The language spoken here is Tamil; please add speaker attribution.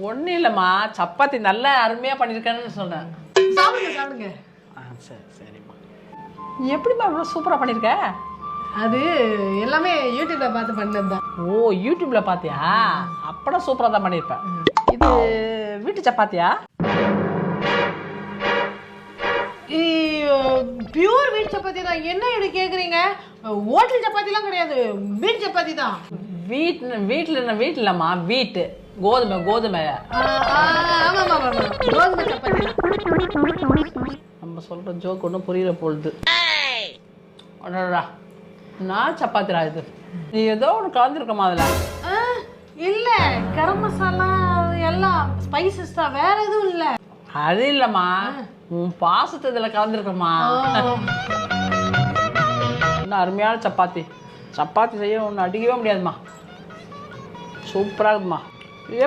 Speaker 1: ஒன்றும் இல்லைம்மா, சப்பாத்தி நல்லா அருமையாக பண்ணியிருக்கேன்னு சொன்னேன்.
Speaker 2: சாப்பிடுங்க சாப்பிடுங்க.
Speaker 1: சரி சரிம்மா. எப்படிம்மா இவ்வளோ சூப்பராக பண்ணியிருக்க?
Speaker 2: அது எல்லாமே யூடியூப்ல பார்த்து பண்ணது தான்.
Speaker 1: ஓ, யூடியூப்ல பார்த்தியா? அப்படா சூப்பராக தான் பண்ணியிருப்பேன். இது வீட்டு சப்பாத்தியா?
Speaker 2: பியூர் வீட் சப்பாத்தி தான். என்ன இது கேட்குறீங்க? ஹோட்டல் சப்பாத்திலாம் கிடையாது, வீட் சப்பாத்தி தான்.
Speaker 1: வீட்டில் இல்லைம்மா, வீட்டு கோதுமை கோதுமை.
Speaker 2: ஆமாம் ஆமாம், கோதுமை சப்பாத்தி.
Speaker 1: நம்ம சொல்கிற ஜோக் ஒன்றும் புரியல பொழுது. அடடா, நான் சப்பாத்திரா இது? நீ ஏதோ ஒன்று கலந்துருக்கமா அதில்?
Speaker 2: இல்லை, கரம் மசாலா எல்லாம் ஸ்பைசஸ் தான், வேற எதுவும் இல்லை.
Speaker 1: அது இல்லைம்மா, உன் பாசத்தை இதில் கலந்துருக்கம்மா. இன்னும் அருமையான சப்பாத்தி. சப்பாத்தி செய்ய ஒன்று அடிக்கவே முடியாதும்மா. சூப்பராக இருக்குமா.